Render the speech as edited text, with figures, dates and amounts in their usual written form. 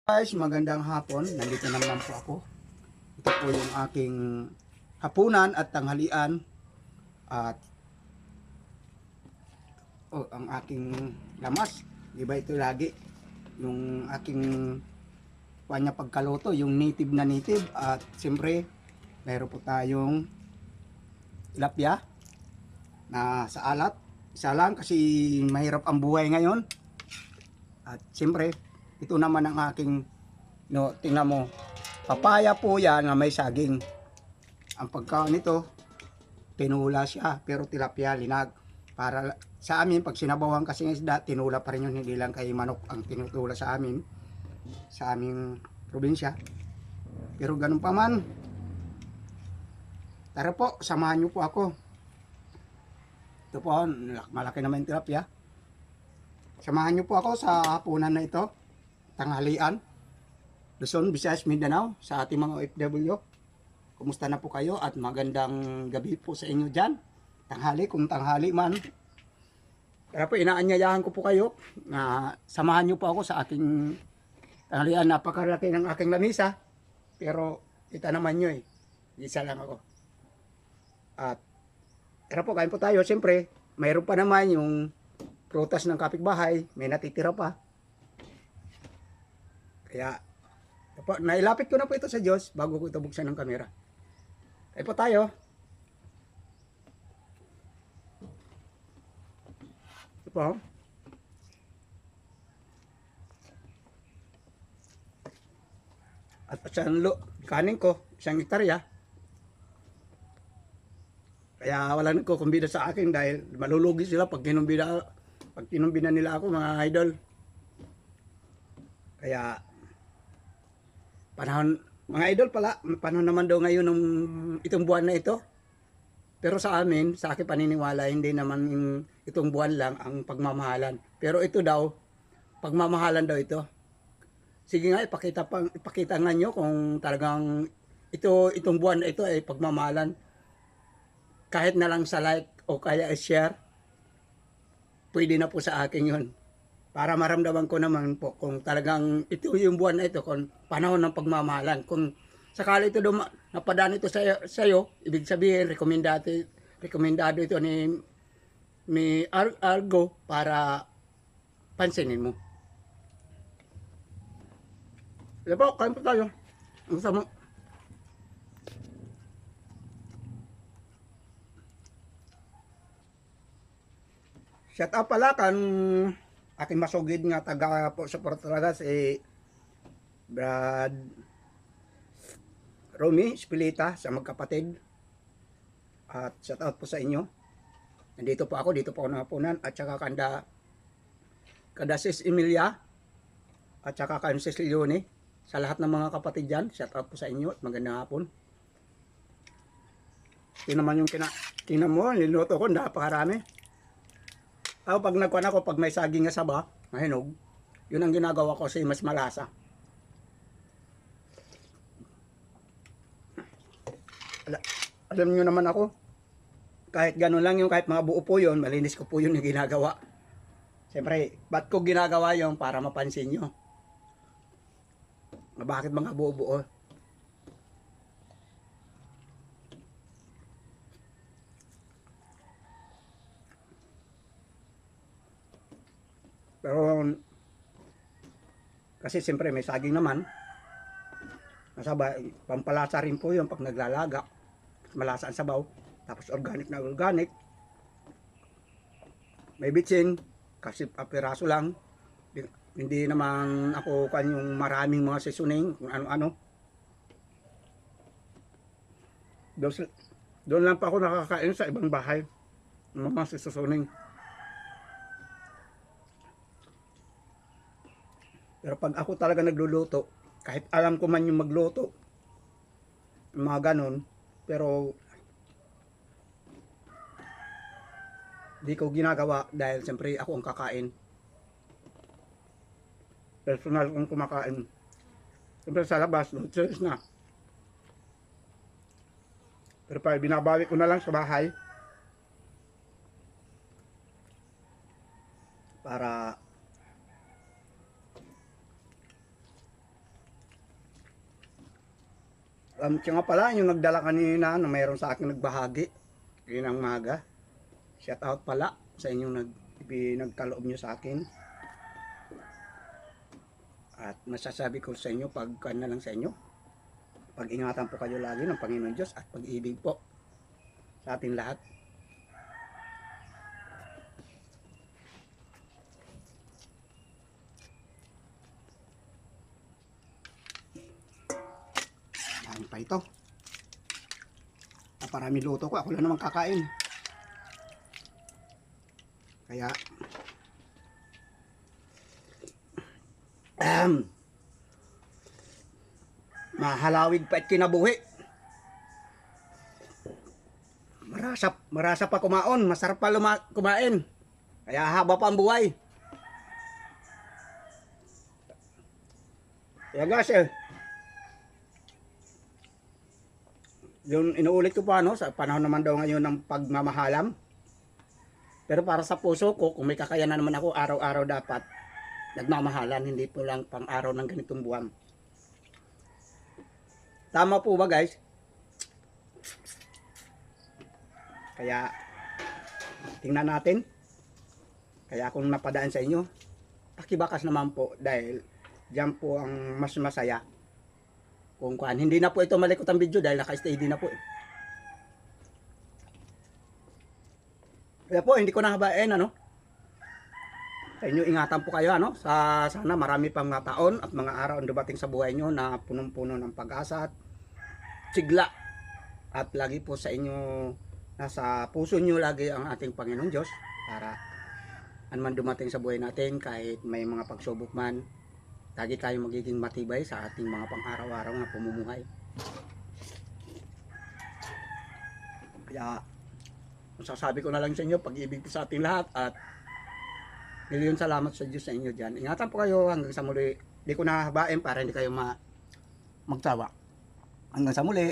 Guys, magandang hapon. Nandito na naman po ako. Ito po yung aking hapunan at tanghalian at ang aking lamas. Diba ito lagi yung aking kanya pagkaluto, yung native na native at siyempre meron po tayong tilapia na sa alat. Isa lang kasi mahirap ang buhay ngayon. At siyempre ito naman ang aking tingnan mo. Papaya po yan na may saging. Ang pagkaon nito, tinula siya, pero tilapia, linag. Para sa amin, pag sinabawan kasi ng isda, tinula pa rin yun, hindi lang kay manok ang tinutula sa amin, sa aming probinsya. Pero ganun pa man, tara po, samahan nyo po ako. Ito po, malaki naman yung tilapia. Samahan nyo po ako sa hapunan na ito, tanghalian. Luzon, Visayas, Mindanao, sa ating mga OFW. Kumusta na po kayo at magandang gabi po sa inyo dyan. Tanghali, kung tanghali man. Kaya po, inaanyayahan ko po kayo na samahan nyo po ako sa aking tanghalian. Napakalaki ng aking lamisa. Pero, kita naman nyo eh. Isa lang ako. At, tara po, kain po tayo. Siyempre, mayroon pa naman yung prutas ng kapitbahay. May natitira pa. Kaya, nailapit ko na po ito sa Diyos bago ko ito buksan ng kamera. Kain po tayo. Ito po. At kanin ko, isang hektarya. Kaya wala nagkukumbida sa akin dahil malulugi sila pag kinumbida nila ako, mga idol. Kaya mga idol pala, panahon naman daw ngayon ng itong buwan na ito. Pero sa amin, sa akin paniniwala, hindi naman itong buwan lang ang pagmamahalan. Pero ito daw, pagmamahalan daw ito. Sige nga, ipakita nga nyo kung talagang itong buwan na ito ay pagmamahalan. Kahit na lang sa like o kaya share, pwede na po sa akin yun. Para maramdaman ko naman po kung talagang ito yung buwan na ito, kung panahon ng pagmamahalan. Kung sakali ito napadaan ito sa'yo, ibig sabihin, rekomendado ito ni Argo para pansinin mo. Sige po, kain po tayo. Ang gusto mo. Shout out pala kan aking masugid nga taga po sa Puerto Lagas Brad Romy Spilita sa magkapatid. At shout out po sa inyo. Nandito po ako, dito po ako napunan at saka kada Sis Emilia at saka kan Sis Leone. Sa lahat ng mga kapatid dyan, shout out po sa inyo at magandang hapon. Ito naman yung tingnan mo, niluto ko, napakarami. Pag nagkuhan ako, pag may saging na saba, mahinog, yun ang ginagawa ko kasi mas malasa. Alam nyo naman ako, kahit gano'n lang yung, kahit mga buo po yun, malinis ko po yun yung ginagawa. Siyempre, ba't ko ginagawa yun? Para mapansin nyo. Bakit mga buo-buo? Pero kasi siyempre may saging naman. Masaba, pampalasa rin po yun pag naglalaga. Malasa ang sabaw. Tapos organic na organic. May bitsin. Kasi piraso lang. Hindi naman ako yung maraming mga seasoning. Kung ano-ano. Doon lang pa ako nakakain sa ibang bahay. Mga seasoning. Pero pag ako talaga nagluluto, kahit alam ko man yung magluto, mga ganon, pero di ko ginagawa dahil siyempre ako ang kakain. Personal kong kumakain. Siyempre sa labas, lutos na. Pero pag binabawi ko na lang sa bahay, para Siya nga pala, yung nagdala kanina na mayroon sa akin nagbahagi. Yun ang maga. Shout out pala sa inyong nagkaloob nyo sa akin. At masasabi ko sa inyo, na lang sa inyo, pag-ingatan po kayo lagi ng Panginoon Diyos at pag-ibig po sa ating lahat. Dami pa ito. Parami luto ko, ako lang naman kakain. Kaya mahalawig pa at kinabuhi. Marasa pa kumaon, masarap pa kumain. Kaya haba pa ang buhay. Kaya guys, yung inuulit ko pa sa panahon naman daw ngayon ng pagmamahalam. Pero para sa puso ko, kung may kakayanan naman ako, araw-araw dapat nagmamahalan, hindi po lang pang araw ng ganitong buwan. Tama po ba guys? Kaya tingnan natin. Kaya kung napadaan sa inyo, pakibakas naman po dahil diyan po ang mas masaya. Kung hindi na po ito malikot ang video dahil naka-steady na po. Kaya po hindi ko nahabain sa inyo, ingatan po kayo sana marami pang mga taon at mga araw ang dumating sa buhay nyo na punong-puno ng pag-asa at sigla. At lagi po sa inyo, nasa puso nyo lagi ang ating Panginoon Diyos para anuman dumating sa buhay natin, kahit may mga pagsubok man, lagi tayo magiging matibay sa ating mga pang-araw-araw na pamumuhay. Kaya masasabi ko na lang sa inyo, pag-ibig po sa ating lahat at milyon salamat sa Diyos sa inyo dyan. Ingatan po kayo hanggang sa muli. Hindi ko nahabain para hindi kayo magtawa. Hanggang sa muli.